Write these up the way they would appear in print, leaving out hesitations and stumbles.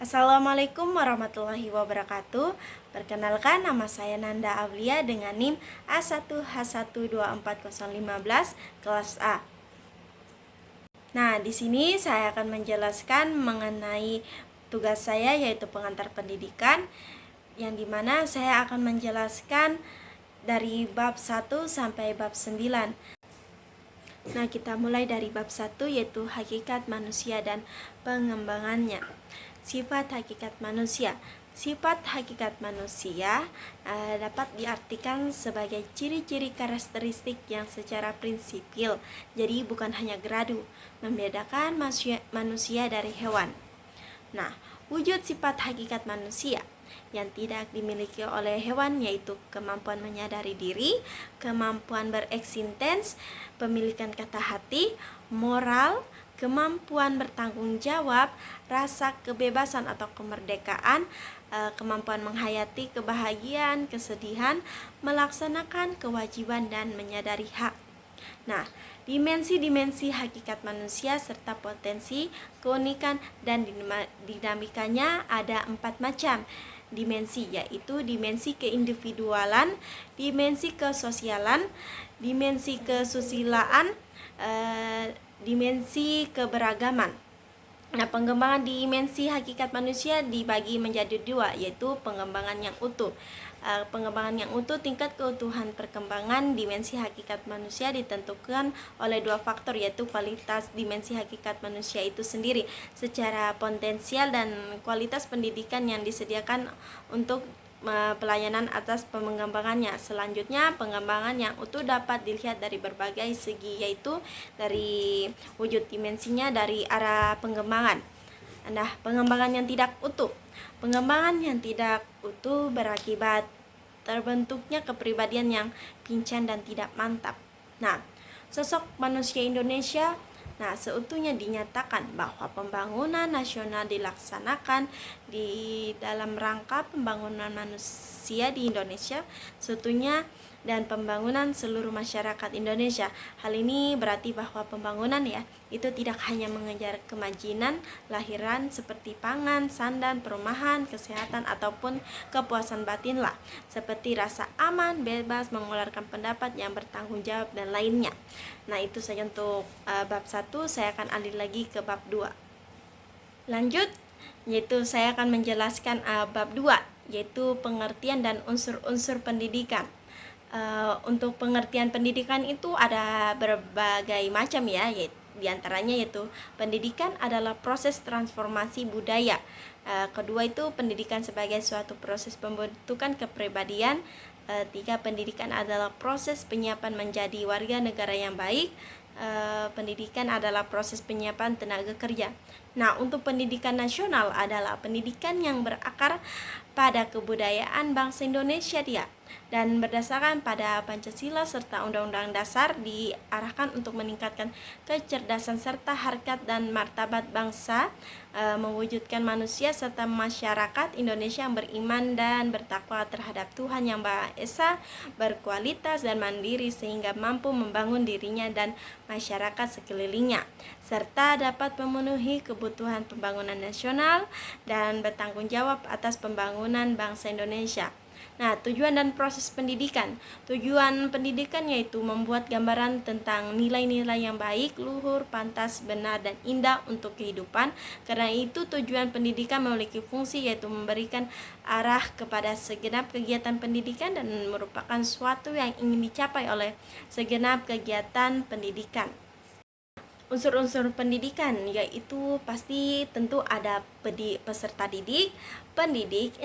Assalamualaikum warahmatullahi wabarakatuh. Perkenalkan, nama saya Nanda Aulia dengan NIM A1H124015 kelas A. Nah, di sini saya akan menjelaskan mengenai tugas saya, yaitu pengantar pendidikan, yang dimana saya akan menjelaskan dari bab 1 sampai bab 9. Nah, kita mulai dari bab 1, yaitu hakikat manusia dan pengembangannya. Sifat hakikat manusia. Sifat hakikat manusia dapat diartikan sebagai ciri-ciri karakteristik yang secara prinsipil, jadi bukan hanya gradu, membedakan manusia dari hewan. Nah, wujud sifat hakikat manusia yang tidak dimiliki oleh hewan yaitu kemampuan menyadari diri, kemampuan bereksistens, pemilikan kata hati, moral, kemampuan bertanggung jawab, rasa kebebasan atau kemerdekaan, kemampuan menghayati kebahagiaan, kesedihan, melaksanakan kewajiban dan menyadari hak. Nah, dimensi-dimensi hakikat manusia serta potensi, keunikan, dan dinamikanya ada 4 macam dimensi, yaitu dimensi keindividualan, dimensi kesosialan, dimensi kesusilaan, dimensi keberagaman. Nah, pengembangan dimensi hakikat manusia dibagi menjadi 2, yaitu pengembangan yang utuh. Pengembangan yang utuh, tingkat keutuhan perkembangan dimensi hakikat manusia ditentukan oleh 2 faktor, yaitu kualitas dimensi hakikat manusia itu sendiri secara potensial dan kualitas pendidikan yang disediakan untuk pelayanan atas pengembangannya. Selanjutnya, pengembangan yang utuh dapat dilihat dari berbagai segi, yaitu dari wujud dimensinya dari arah pengembangan. Nah, pengembangan yang tidak utuh. Pengembangan yang tidak utuh berakibat terbentuknya kepribadian yang pincang dan tidak mantap. Nah, sosok manusia Indonesia seutuhnya dinyatakan bahwa pembangunan nasional dilaksanakan di dalam rangka pembangunan manusia di Indonesia seutuhnya dan pembangunan seluruh masyarakat Indonesia. Hal ini berarti bahwa pembangunan itu tidak hanya mengejar kemajinan lahiran seperti pangan, sandan, perumahan, kesehatan ataupun kepuasan batin seperti rasa aman, bebas, mengeluarkan pendapat yang bertanggung jawab dan lainnya. Nah, itu saja untuk bab 1. Saya akan alih lagi ke bab 2. Lanjut, yaitu saya akan menjelaskan bab 2, yaitu pengertian dan unsur-unsur pendidikan. Untuk pengertian pendidikan itu ada berbagai macam di antaranya yaitu pendidikan adalah proses transformasi budaya. Kedua itu pendidikan sebagai suatu proses pembentukan kepribadian. 3, pendidikan adalah proses penyiapan menjadi warga negara yang baik. Pendidikan adalah proses penyiapan tenaga kerja. Nah, untuk pendidikan nasional adalah pendidikan yang berakar pada kebudayaan bangsa Indonesia dan berdasarkan pada Pancasila serta Undang-Undang Dasar diarahkan untuk meningkatkan kecerdasan serta harkat dan martabat bangsa, mewujudkan manusia serta masyarakat Indonesia yang beriman dan bertakwa terhadap Tuhan Yang Maha Esa, berkualitas dan mandiri sehingga mampu membangun dirinya dan masyarakat sekelilingnya, serta dapat memenuhi kebutuhan pembangunan nasional dan bertanggung jawab atas pembangunan bangsa Indonesia. Nah, tujuan dan proses pendidikan. Tujuan pendidikan yaitu membuat gambaran tentang nilai-nilai yang baik, luhur, pantas, benar, dan indah untuk kehidupan. Karena itu tujuan pendidikan memiliki fungsi yaitu memberikan arah kepada segenap kegiatan pendidikan dan merupakan suatu yang ingin dicapai oleh segenap kegiatan pendidikan. Unsur-unsur pendidikan yaitu pasti tentu ada peserta didik, pendidik,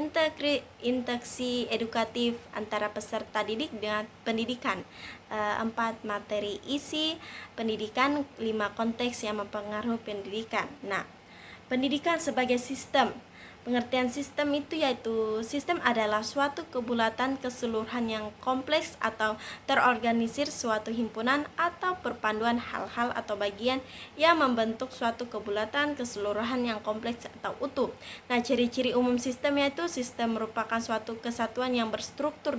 interaksi edukatif antara peserta didik dengan pendidikan. 4, materi isi pendidikan. 5, konteks yang mempengaruhi pendidikan. Nah, pendidikan sebagai sistem. Pengertian sistem itu yaitu sistem adalah suatu kebulatan keseluruhan yang kompleks atau terorganisir suatu himpunan atau perpaduan hal-hal atau bagian yang membentuk suatu kebulatan keseluruhan yang kompleks atau utuh. Nah, ciri-ciri umum sistem yaitu sistem merupakan suatu kesatuan yang berstruktur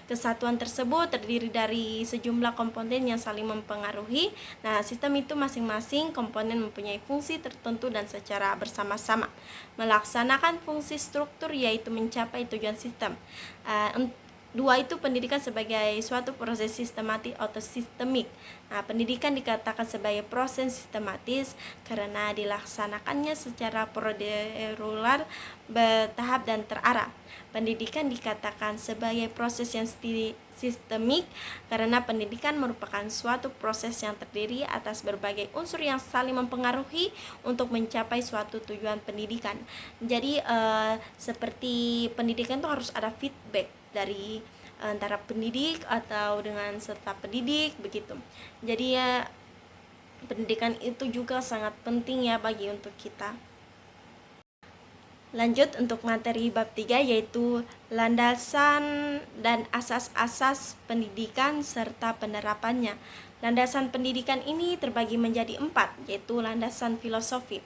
Kesatuan tersebut terdiri dari sejumlah komponen yang saling mempengaruhi. Nah, sistem itu masing-masing komponen mempunyai fungsi tertentu dan secara bersama-sama melaksanakan fungsi struktur, yaitu mencapai tujuan sistem. Dua itu pendidikan sebagai suatu proses sistematis atau sistemik. Nah, pendidikan dikatakan sebagai proses sistematis karena dilaksanakannya secara prosedural, bertahap dan terarah. Pendidikan dikatakan sebagai proses yang sistemik karena pendidikan merupakan suatu proses yang terdiri atas berbagai unsur yang saling mempengaruhi untuk mencapai suatu tujuan pendidikan. Jadi seperti pendidikan itu harus ada feedback dari antara pendidik atau dengan serta pendidik begitu. Jadi ya pendidikan itu juga sangat penting ya bagi untuk kita. Lanjut untuk materi bab 3, yaitu landasan dan asas-asas pendidikan serta penerapannya. Landasan pendidikan ini terbagi menjadi 4, yaitu landasan filosofi.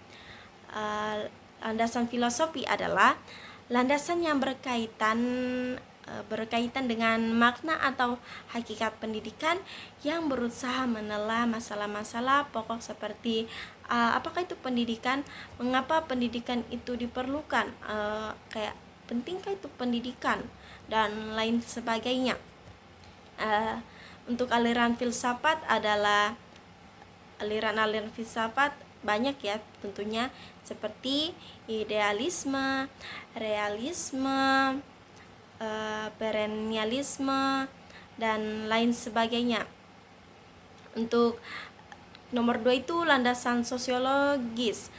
Landasan filosofi adalah landasan yang berkaitan dengan makna atau hakikat pendidikan yang berusaha menelah masalah-masalah pokok seperti apakah itu pendidikan, mengapa pendidikan itu diperlukan, kayak pentingkah itu pendidikan dan lain sebagainya. Untuk aliran filsafat adalah aliran-aliran filsafat banyak ya tentunya, seperti idealisme, realisme, perennialisme dan lain sebagainya. Untuk nomor 2 itu landasan sosiologis.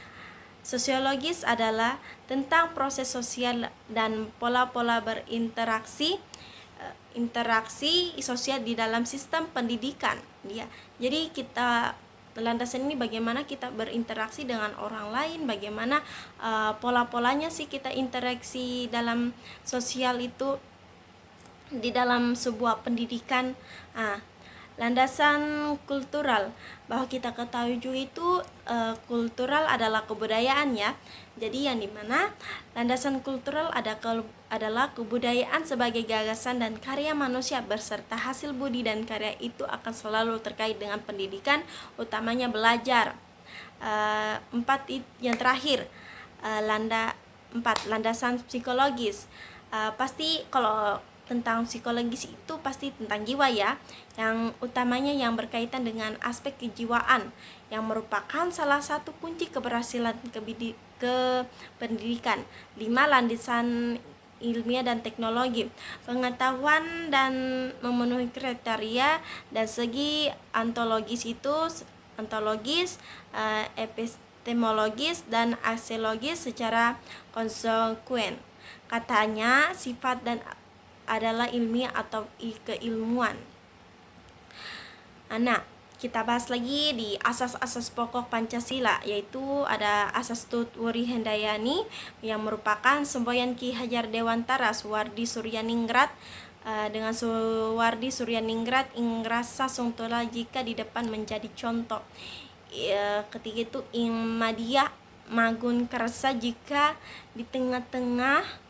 Sosiologis adalah tentang proses sosial dan pola-pola interaksi sosial di dalam sistem pendidikan ya. Jadi landasan ini bagaimana kita berinteraksi dengan orang lain, bagaimana pola-polanya sih kita interaksi dalam sosial itu di dalam sebuah pendidikan. Landasan kultural, bahwa kita ketahui juga itu kultural adalah kebudayaan ya. Jadi yang dimana landasan kultural adalah kebudayaan sebagai gagasan dan karya manusia beserta hasil budi dan karya itu akan selalu terkait dengan pendidikan, utamanya belajar. 4 yang terakhir, landasan psikologis. Pasti kalau tentang psikologis itu pasti tentang jiwa ya, yang utamanya yang berkaitan dengan aspek kejiwaan yang merupakan salah satu kunci keberhasilan pendidikan. 5 landasan ilmiah dan teknologi, pengetahuan dan memenuhi kriteria dan segi ontologis, epistemologis dan aksiologis secara konsekuen. Katanya sifat dan adalah ilmiah atau keilmuan. Nah, kita bahas lagi di asas-asas pokok Pancasila, yaitu ada asas Tut Wuri Handayani yang merupakan semboyan Ki Hajar Dewantara Suwardi Suryaningrat. Dengan Suwardi Suryaningrat ingrasa sungtola jika di depan menjadi contoh. Ketiga itu Ingmadiyah Magun Karsa jika di tengah-tengah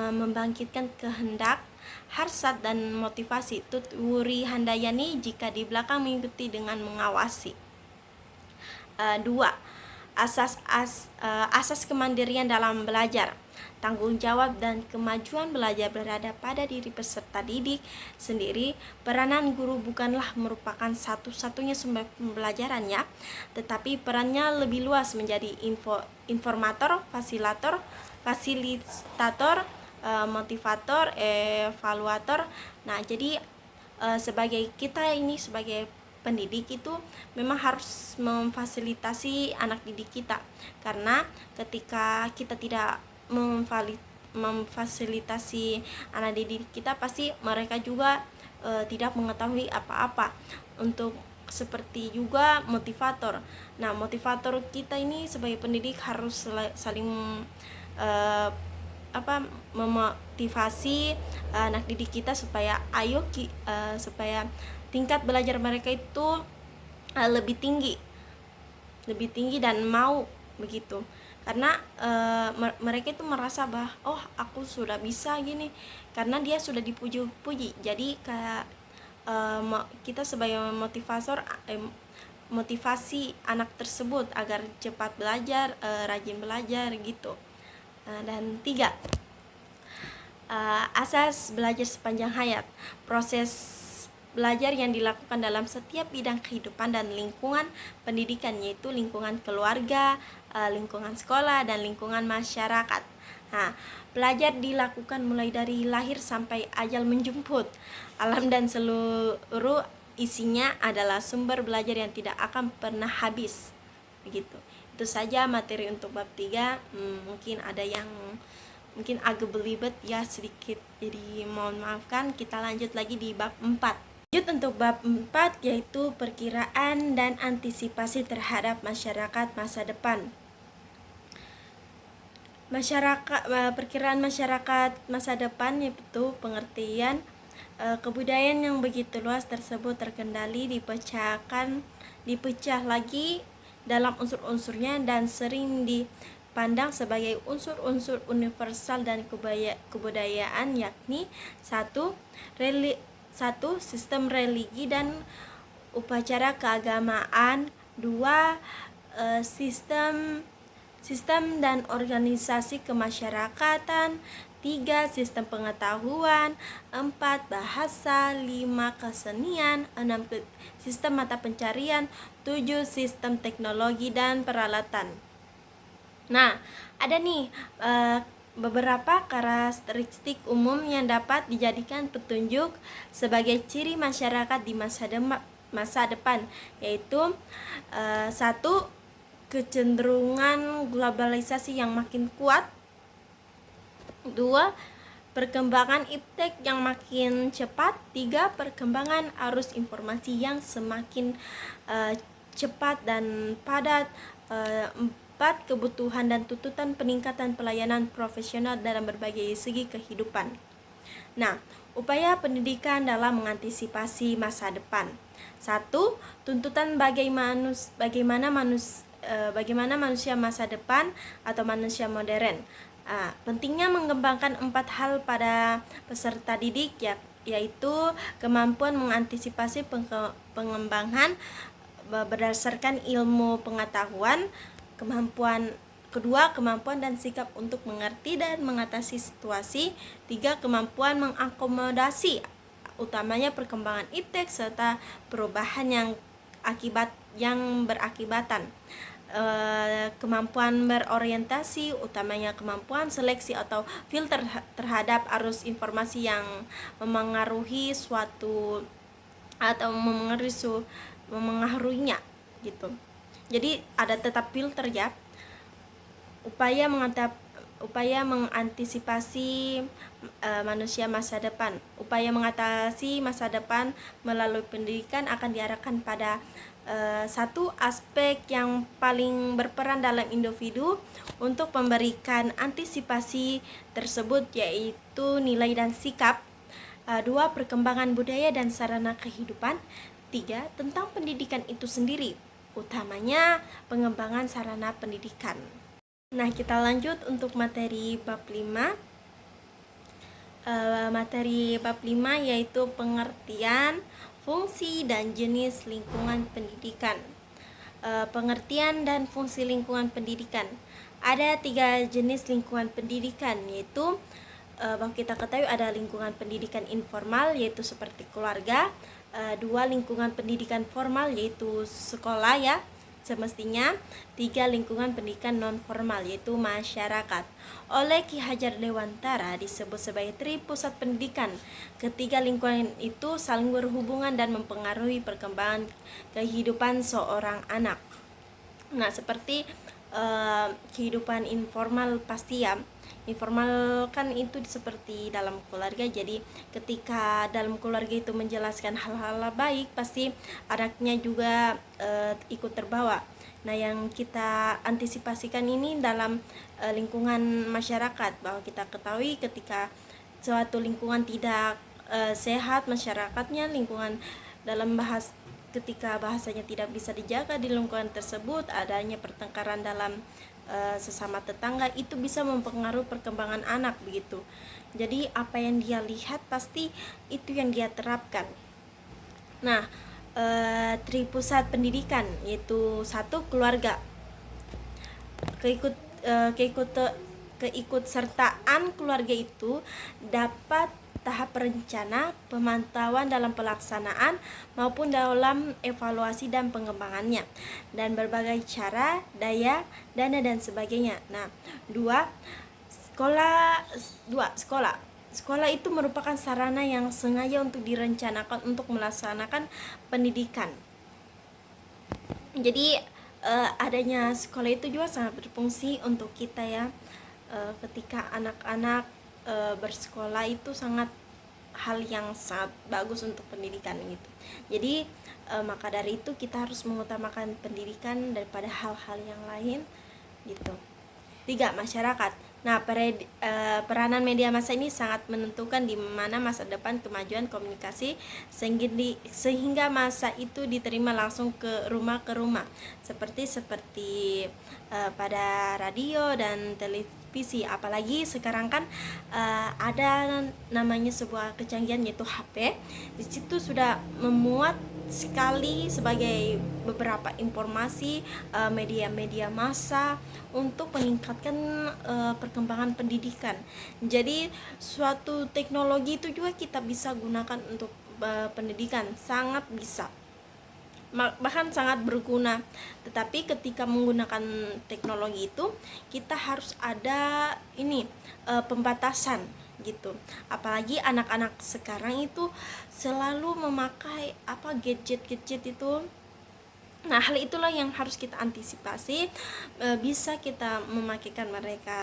membangkitkan kehendak, harsat dan motivasi. Tut Wuri Handayani jika di belakang mengikuti dengan mengawasi. 2. Asas kemandirian dalam belajar. Tanggung jawab dan kemajuan belajar berada pada diri peserta didik sendiri. Peranan guru bukanlah merupakan satu-satunya sumber pembelajarannya, tetapi perannya lebih luas menjadi informator, fasilitator, motivator, evaluator. Nah, jadi sebagai pendidik itu memang harus memfasilitasi anak didik kita, karena ketika kita tidak memfasilitasi anak didik kita, pasti mereka juga tidak mengetahui apa-apa. Untuk seperti juga motivator. Nah, motivator kita ini sebagai pendidik harus saling memotivasi anak didik kita supaya supaya tingkat belajar mereka itu lebih tinggi dan mau begitu. karena mereka itu merasa bahwa oh aku sudah bisa gini karena dia sudah dipuji-puji. Jadi kayak kita sebagai motivasi anak tersebut agar cepat belajar, rajin belajar gitu. Dan 3, asas belajar sepanjang hayat. Proses belajar yang dilakukan dalam setiap bidang kehidupan dan lingkungan pendidikan, yaitu lingkungan keluarga, lingkungan sekolah, dan lingkungan masyarakat. Nah, belajar dilakukan mulai dari lahir sampai ajal menjemput. Alam dan seluruh isinya adalah sumber belajar yang tidak akan pernah habis. Begitu. Itu saja materi untuk bab 3. Mungkin ada yang mungkin agak belibet ya sedikit, jadi mohon maafkan. Kita lanjut lagi di bab 4. Lanjut untuk bab 4, yaitu perkiraan dan antisipasi terhadap masyarakat masa depan. Perkiraan masyarakat masa depan yaitu pengertian kebudayaan yang begitu luas tersebut terkendali, dipecah lagi dalam unsur-unsurnya dan sering dipandang sebagai unsur-unsur universal dan kebudayaan, yakni 1. Sistem religi dan upacara keagamaan. 2. Sistem dan organisasi kemasyarakatan. 3. Sistem pengetahuan. 4. Bahasa. 5. Kesenian. 6. Sistem mata pencarian. 7. Sistem teknologi dan peralatan. Nah, ada nih beberapa karakteristik umum yang dapat dijadikan petunjuk sebagai ciri masyarakat di masa depan, yaitu 1. Kecenderungan globalisasi yang makin kuat. 2. Perkembangan iptek yang makin cepat. 3. Perkembangan arus informasi yang semakin cepat dan padat. 4. Kebutuhan dan tuntutan peningkatan pelayanan profesional dalam berbagai segi kehidupan. Nah, upaya pendidikan dalam mengantisipasi masa depan. 1. Tuntutan bagaimana manusia masa depan atau manusia modern. Pentingnya mengembangkan 4 hal pada peserta didik, yaitu kemampuan mengantisipasi pengembangan berdasarkan ilmu pengetahuan. Kedua, kemampuan dan sikap untuk mengerti dan mengatasi situasi. 3. Kemampuan mengakomodasi, utamanya perkembangan iptek serta perubahan yang berakibatan. Kemampuan berorientasi, utamanya kemampuan seleksi atau filter terhadap arus informasi yang memengaruhi suatu atau memengaruhinya gitu. Jadi ada tetap filter ya. Upaya mengantisipasi manusia masa depan. Upaya mengatasi masa depan melalui pendidikan akan diarahkan pada 1. Aspek yang paling berperan dalam individu untuk memberikan antisipasi tersebut, yaitu nilai dan sikap. 2. Perkembangan budaya dan sarana kehidupan. 3. Tentang pendidikan itu sendiri, utamanya pengembangan sarana pendidikan. Nah, kita lanjut untuk materi bab 5. Materi bab 5 yaitu pengertian, fungsi, dan jenis lingkungan pendidikan. Pengertian dan fungsi lingkungan pendidikan. Ada 3 jenis lingkungan pendidikan, yaitu bahwa kita ketahui ada lingkungan pendidikan informal, yaitu seperti keluarga. 2. Lingkungan pendidikan formal, yaitu sekolah ya semestinya. 3. Lingkungan pendidikan non formal, yaitu masyarakat. Oleh Ki Hajar Dewantara disebut sebagai pusat pendidikan. Ketiga lingkungan itu saling berhubungan dan mempengaruhi perkembangan kehidupan seorang anak. Nah, seperti kehidupan informal pasti ya. Informal kan itu seperti dalam keluarga. Jadi ketika dalam keluarga itu menjelaskan hal-hal baik, pasti anaknya juga ikut terbawa. Nah, yang kita antisipasikan ini dalam lingkungan masyarakat, bahwa kita ketahui ketika suatu lingkungan tidak sehat masyarakatnya, lingkungan dalam ketika bahasanya tidak bisa dijaga di lingkungan tersebut, adanya pertengkaran dalam sesama tetangga, itu bisa mempengaruhi perkembangan anak begitu. Jadi apa yang dia lihat pasti itu yang dia terapkan. Nah, tripusat pendidikan yaitu satu, keluarga. Keikutsertaan keluarga itu dapat tahap perencana, pemantauan dalam pelaksanaan maupun dalam evaluasi dan pengembangannya, dan berbagai cara, daya, dana dan sebagainya. Nah, sekolah. Sekolah itu merupakan sarana yang sengaja untuk direncanakan untuk melaksanakan pendidikan. Jadi adanya sekolah itu juga sangat berfungsi untuk kita ya. Ketika anak-anak bersekolah itu sangat hal yang sangat bagus untuk pendidikan gitu. Jadi maka dari itu kita harus mengutamakan pendidikan daripada hal-hal yang lain gitu. 3. Masyarakat. Nah, peranan media massa ini sangat menentukan di mana masa depan kemajuan komunikasi sehingga masa itu diterima langsung ke rumah seperti pada radio dan televisi. Apalagi sekarang kan ada namanya sebuah kecanggihan yaitu HP. Di situ sudah memuat sekali sebagai beberapa informasi media-media massa untuk meningkatkan perkembangan pendidikan. Jadi suatu teknologi itu juga kita bisa gunakan untuk pendidikan, sangat bisa, bahkan sangat berguna. Tetapi ketika menggunakan teknologi itu kita harus ada pembatasan gitu. Apalagi anak-anak sekarang itu selalu memakai gadget itu. Nah, hal itulah yang harus kita antisipasi. Bisa kita memakaikan mereka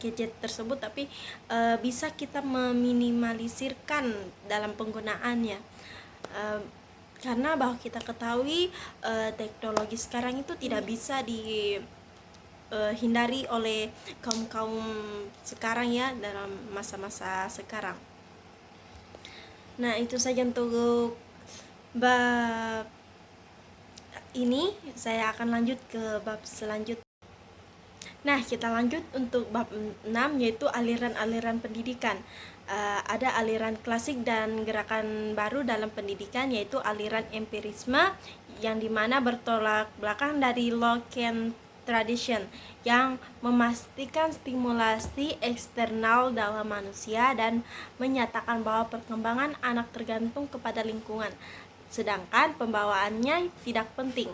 gadget tersebut, tapi bisa kita meminimalisirkan dalam penggunaannya. Karena bahwa kita ketahui teknologi sekarang itu tidak bisa dihindari oleh kaum sekarang ya, dalam masa-masa sekarang. Nah, itu saja untuk bab ini. Saya akan lanjut ke bab selanjutnya. Nah, kita lanjut untuk bab 6 yaitu aliran-aliran pendidikan. Ada aliran klasik dan gerakan baru dalam pendidikan, yaitu aliran empirisme yang dimana bertolak belakang dari Lockean tradition yang memastikan stimulasi eksternal dalam manusia dan menyatakan bahwa perkembangan anak tergantung kepada lingkungan, sedangkan pembawaannya tidak penting.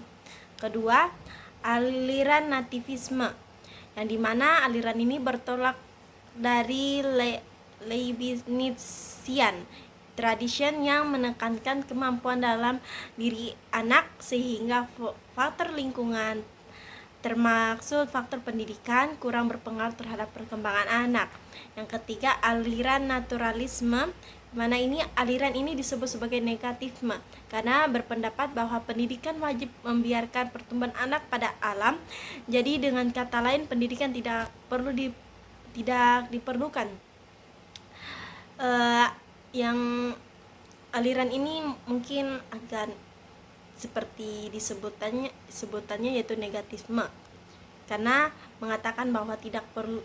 Kedua, aliran nativisme yang dimana aliran ini bertolak dari Leibnizian tradition yang menekankan kemampuan dalam diri anak sehingga faktor lingkungan termasuk faktor pendidikan kurang berpengaruh terhadap perkembangan anak. Yang ketiga, aliran naturalisme, mana aliran ini disebut sebagai negativisme karena berpendapat bahwa pendidikan wajib membiarkan pertumbuhan anak pada alam. Jadi dengan kata lain, pendidikan tidak diperlukan. Yang aliran ini mungkin agak seperti sebutannya yaitu negativisme, karena mengatakan bahwa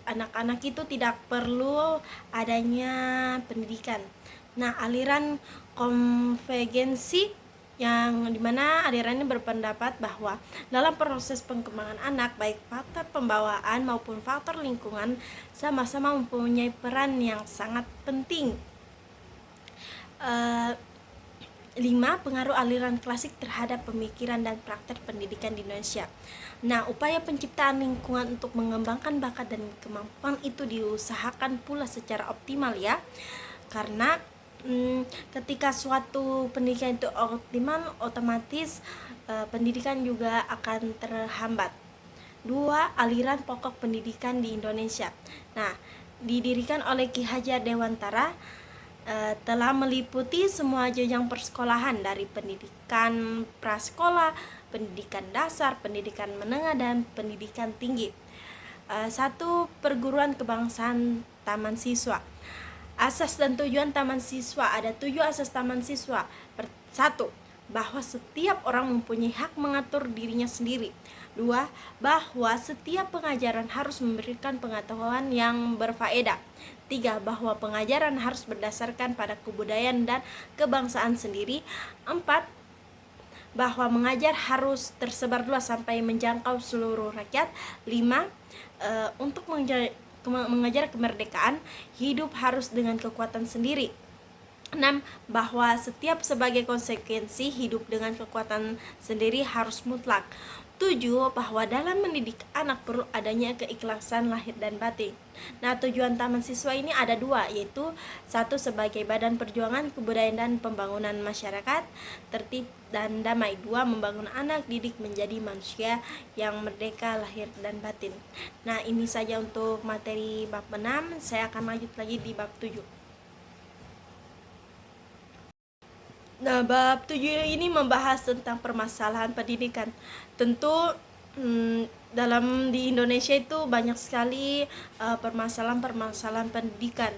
anak-anak itu tidak perlu adanya pendidikan. Nah, aliran konvergensi yang dimana aliran ini berpendapat bahwa dalam proses perkembangan anak, baik faktor pembawaan maupun faktor lingkungan sama-sama mempunyai peran yang sangat penting. 5. Pengaruh aliran klasik terhadap pemikiran dan praktek pendidikan di Indonesia. Nah, upaya penciptaan lingkungan untuk mengembangkan bakat dan kemampuan itu diusahakan pula secara optimal ya. Karena ketika suatu pendidikan itu optimal, otomatis pendidikan juga akan terhambat. 2. Aliran pokok pendidikan di Indonesia. Nah, didirikan oleh Ki Hajar Dewantara, telah meliputi semua jenjang persekolahan dari pendidikan prasekolah, pendidikan dasar, pendidikan menengah, dan pendidikan tinggi. 1. Perguruan kebangsaan taman siswa. Asas dan tujuan taman siswa. Ada 7 asas taman siswa. 1. Bahwa setiap orang mempunyai hak mengatur dirinya sendiri, 2. Bahwa setiap pengajaran harus memberikan pengetahuan yang berfaedah. 3. Bahwa pengajaran harus berdasarkan pada kebudayaan dan kebangsaan sendiri. 4. Bahwa mengajar harus tersebar luas sampai menjangkau seluruh rakyat. 5. Untuk mengajar kemerdekaan, hidup harus dengan kekuatan sendiri. 6. Bahwa setiap sebagai konsekuensi hidup dengan kekuatan sendiri harus mutlak. 7. Bahwa dalam mendidik anak perlu adanya keikhlasan lahir dan batin. Nah, tujuan Taman Siswa ini ada 2, yaitu 1. Sebagai badan perjuangan kebudayaan dan pembangunan masyarakat tertib dan damai. 2. Membangun anak didik menjadi manusia yang merdeka lahir dan batin. Nah, ini saja untuk materi bab 6. Saya akan lanjut lagi di bab 7. Nah, bab 7 ini membahas tentang permasalahan pendidikan. Tentu dalam di Indonesia itu banyak sekali permasalahan-permasalahan pendidikan.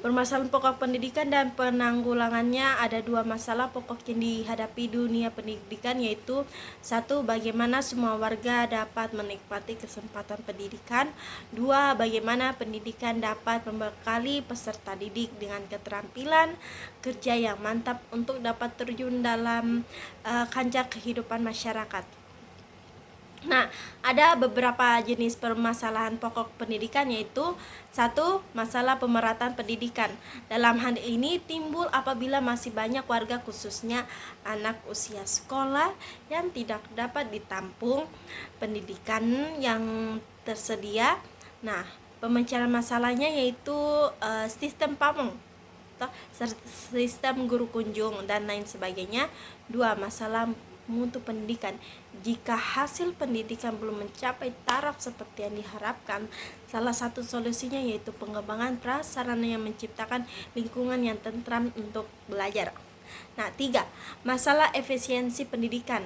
Permasalahan pokok pendidikan dan penanggulangannya, ada 2 masalah pokok yang dihadapi dunia pendidikan, yaitu 1. Bagaimana semua warga dapat menikmati kesempatan pendidikan. 2. Bagaimana pendidikan dapat membekali peserta didik dengan keterampilan kerja yang mantap untuk dapat terjun dalam kancah kehidupan masyarakat. Nah, ada beberapa jenis permasalahan pokok pendidikan, yaitu 1. Masalah pemerataan pendidikan. Dalam hal ini timbul apabila masih banyak warga, khususnya anak usia sekolah, yang tidak dapat ditampung pendidikan yang tersedia. Nah, pemecahan masalahnya yaitu sistem pamong, sistem guru kunjung, dan lain sebagainya. 2. Masalah mutu pendidikan. Jika hasil pendidikan belum mencapai taraf seperti yang diharapkan, salah satu solusinya yaitu pengembangan prasarana yang menciptakan lingkungan yang tentram untuk belajar. Nah, 3. Masalah efisiensi pendidikan.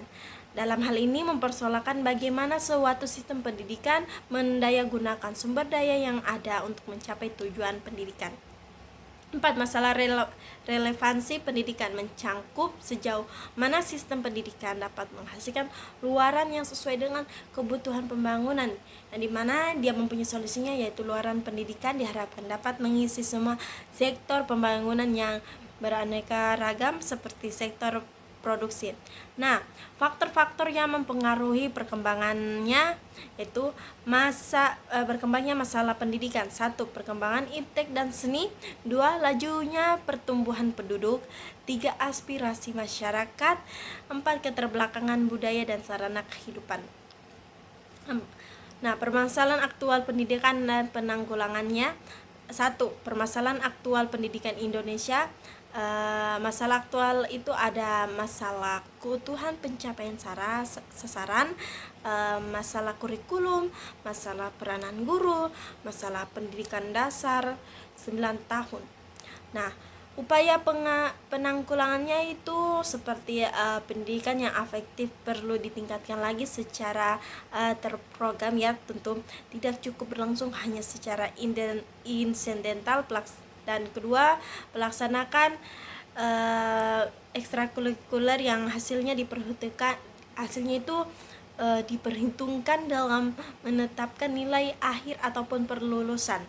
Dalam hal ini mempersoalkan bagaimana suatu sistem pendidikan mendayagunakan sumber daya yang ada untuk mencapai tujuan pendidikan. 4. Masalah relevansi pendidikan, mencangkup sejauh mana sistem pendidikan dapat menghasilkan luaran yang sesuai dengan kebutuhan pembangunan, yang dimana dia mempunyai solusinya, yaitu luaran pendidikan diharapkan dapat mengisi semua sektor pembangunan yang beraneka ragam seperti sektor produksi. Nah, faktor-faktor yang mempengaruhi perkembangannya yaitu berkembangnya masalah pendidikan. 1. Perkembangan iptek dan seni. 2. Lajunya pertumbuhan penduduk. 3. Aspirasi masyarakat. 4. Keterbelakangan budaya dan sarana kehidupan. Nah, permasalahan aktual pendidikan dan penanggulangannya. 1. Permasalahan aktual pendidikan Indonesia. Masalah aktual itu ada masalah keutuhan pencapaian sasaran, masalah kurikulum, masalah peranan guru, masalah pendidikan dasar 9 tahun. Nah, upaya penanggulangannya itu seperti pendidikan yang efektif perlu ditingkatkan lagi secara terprogram, ya. Tentu tidak cukup berlangsung hanya secara insidental. Dan kedua, melaksanakan ekstrakurikuler yang hasilnya diperhitungkan dalam menetapkan nilai akhir ataupun perlulusan.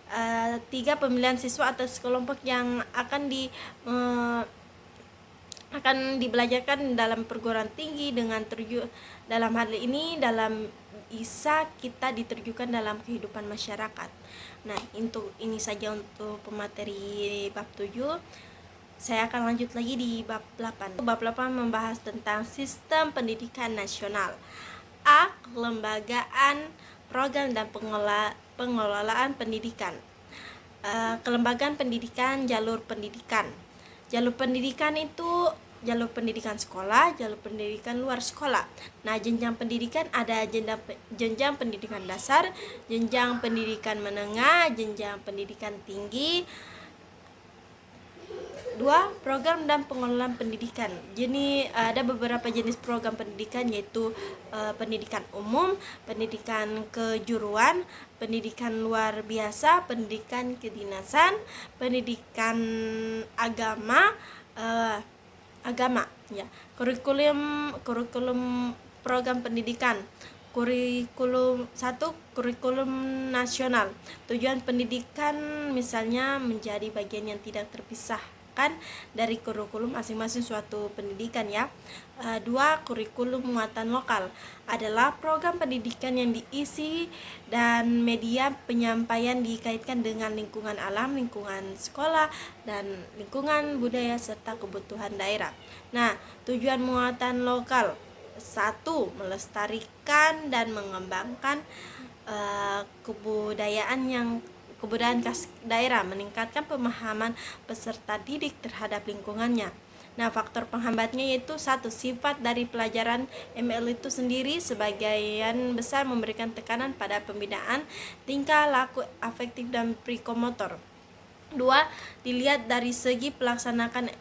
3. Pemilihan siswa atas kelompok yang akan dibelajarkan dalam perguruan tinggi dengan dalam hal ini bisa kita diterjunkan dalam kehidupan masyarakat. Nah, ini saja untuk pemateri bab 7. Saya akan lanjut lagi di bab 8. Bab 8 membahas tentang sistem pendidikan nasional. A. Kelembagaan, program dan pengelolaan pendidikan. Kelembagaan pendidikan, jalur pendidikan. Jalur pendidikan itu jalur pendidikan sekolah, jalur pendidikan luar sekolah. Nah, jenjang pendidikan ada jenjang pendidikan dasar, jenjang pendidikan menengah, jenjang pendidikan tinggi. 2. Program dan pengelolaan pendidikan. Jadi ada beberapa jenis program pendidikan, yaitu pendidikan umum, pendidikan kejuruan, pendidikan luar biasa, pendidikan kedinasan, pendidikan agama, ya. Kurikulum program pendidikan. Kurikulum nasional. Tujuan pendidikan misalnya menjadi bagian yang tidak terpisahkan dari kurikulum masing-masing suatu pendidikan ya. 2. Kurikulum muatan lokal adalah program pendidikan yang diisi dan media penyampaian dikaitkan dengan lingkungan alam, lingkungan sekolah, dan lingkungan budaya serta kebutuhan daerah. Nah, tujuan muatan lokal: 1. Melestarikan dan mengembangkan kebudayaan khas daerah, meningkatkan pemahaman peserta didik terhadap lingkungannya. Nah, faktor penghambatnya yaitu 1. Sifat dari pelajaran ML itu sendiri sebagian besar memberikan tekanan pada pembinaan tingkah laku afektif dan psikomotor. 2. Dilihat dari segi pelaksanaan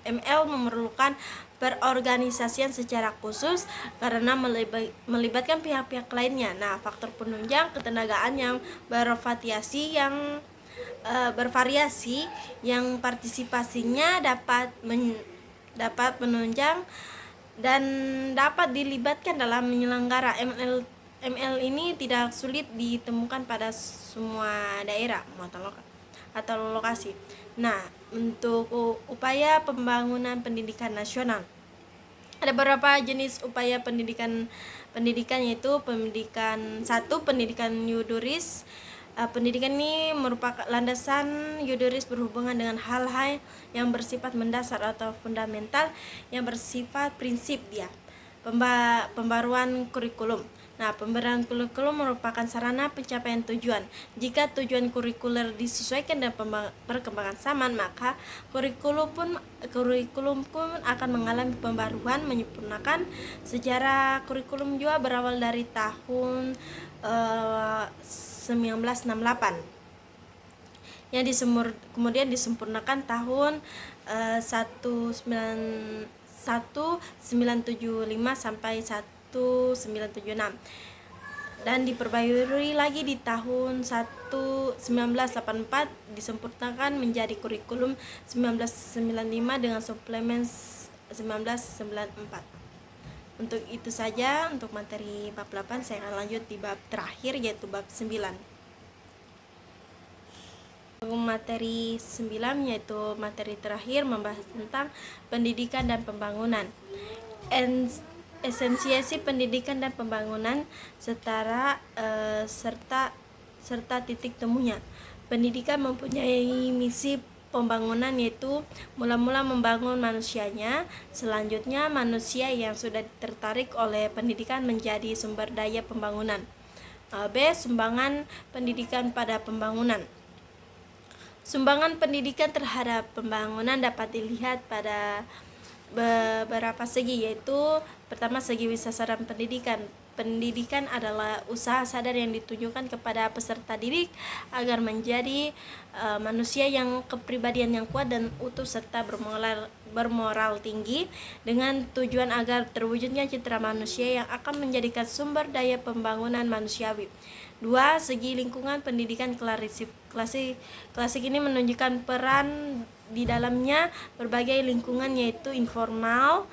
ML memerlukan perorganisasian secara khusus karena melibatkan pihak-pihak lainnya. Nah, faktor penunjang ketenagaan yang bervariasi yang partisipasinya dapat menunjang dan dapat dilibatkan dalam menyelenggara ML ini tidak sulit ditemukan pada semua daerah atau lokasi. Nah, untuk upaya pembangunan pendidikan nasional, ada beberapa jenis upaya pendidikan yaitu pendidikan 1. Pendidikan yudoris. Pendidikan ini merupakan landasan yudoris berhubungan dengan hal-hal yang bersifat mendasar atau fundamental yang bersifat prinsip dia. Pembaruan kurikulum. Nah, pembaruan kurikulum merupakan sarana pencapaian tujuan. Jika tujuan kurikuler disesuaikan dengan perkembangan zaman, maka kurikulum pun akan mengalami pembaruan, menyempurnakan. Sejarah kurikulum juga berawal dari tahun 1968 yang kemudian disempurnakan tahun 1975 sampai 1976 dan diperbarui lagi di tahun 1984 disempurnakan menjadi kurikulum 1995 dengan suplemen 1994. Untuk itu saja untuk materi bab 8. Saya akan lanjut di bab terakhir yaitu bab 9. Materi 9 yaitu materi terakhir membahas tentang pendidikan dan pembangunan. Esensiasi pendidikan dan pembangunan serta titik temunya. Pendidikan mempunyai misi pembangunan yaitu mula-mula membangun manusianya, selanjutnya manusia yang sudah tertarik oleh pendidikan menjadi sumber daya pembangunan. B. Sumbangan pendidikan pada pembangunan. Sumbangan pendidikan terhadap pembangunan dapat dilihat pada beberapa segi, yaitu pertama segi sasaran pendidikan. Pendidikan adalah usaha sadar yang ditujukan kepada peserta didik agar menjadi manusia yang kepribadian yang kuat dan utuh serta bermoral tinggi dengan tujuan agar terwujudnya citra manusia yang akan menjadikan sumber daya pembangunan manusiawi. 2. Segi lingkungan pendidikan klasik ini menunjukkan peran di dalamnya berbagai lingkungan yaitu informal,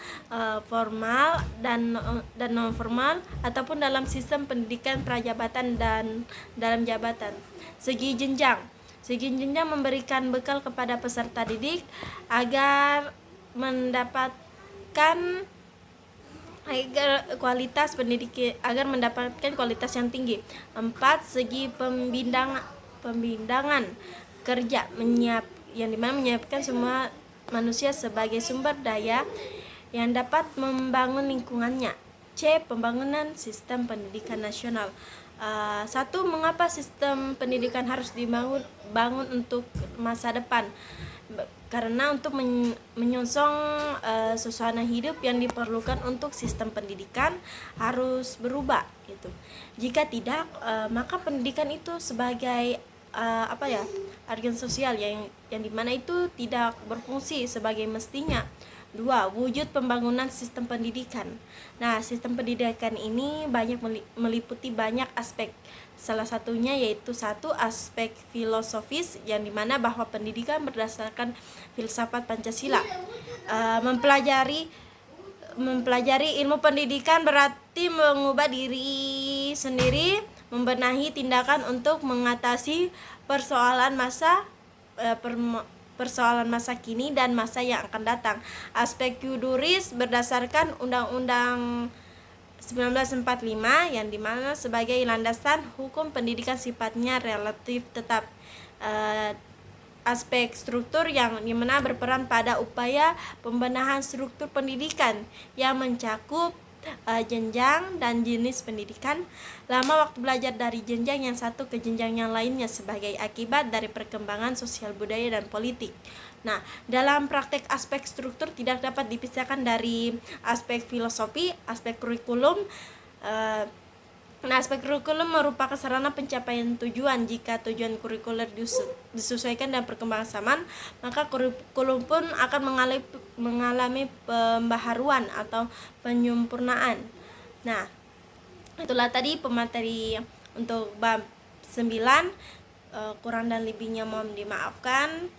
formal, dan non formal ataupun dalam sistem pendidikan prajabatan dan dalam jabatan. Segi jenjang memberikan bekal kepada peserta didik agar mendapatkan kualitas yang tinggi. 4. Segi pembindangan kerja yang dimana menyiapkan semua manusia sebagai sumber daya yang dapat membangun lingkungannya. C. Pembangunan sistem pendidikan nasional. 1. Mengapa sistem pendidikan harus dibangun untuk masa depan? Karena untuk menyongsong suasana hidup yang diperlukan untuk sistem pendidikan harus berubah gitu. Jika tidak, maka pendidikan itu sebagai agen sosial yang dimana itu tidak berfungsi sebagai mestinya. 2. Wujud pembangunan sistem pendidikan. Nah, sistem pendidikan ini meliputi banyak aspek. Salah satunya yaitu 1. Aspek filosofis yang dimana bahwa pendidikan berdasarkan filsafat Pancasila mempelajari Mempelajari ilmu pendidikan berarti mengubah diri sendiri, membenahi tindakan untuk mengatasi persoalan masa kini dan masa yang akan datang. Aspek juris berdasarkan Undang-Undang 1945 yang dimana sebagai landasan hukum pendidikan sifatnya relatif tetap. Aspek struktur yang dimana berperan pada upaya pembenahan struktur pendidikan yang mencakup jenjang dan jenis pendidikan, lama waktu belajar dari jenjang yang satu ke jenjang yang lainnya sebagai akibat dari perkembangan sosial budaya dan politik. Nah, dalam praktek aspek struktur tidak dapat dipisahkan dari aspek filosofi, aspek kurikulum. Nah, aspek kurikulum merupakan sarana pencapaian tujuan. Jika tujuan kurikuler disesuaikan dengan perkembangan zaman, maka kurikulum pun akan mengalami pembaharuan atau penyempurnaan. Nah, itulah tadi pemateri untuk bab 9. Kurang dan lebihnya mohon dimaafkan.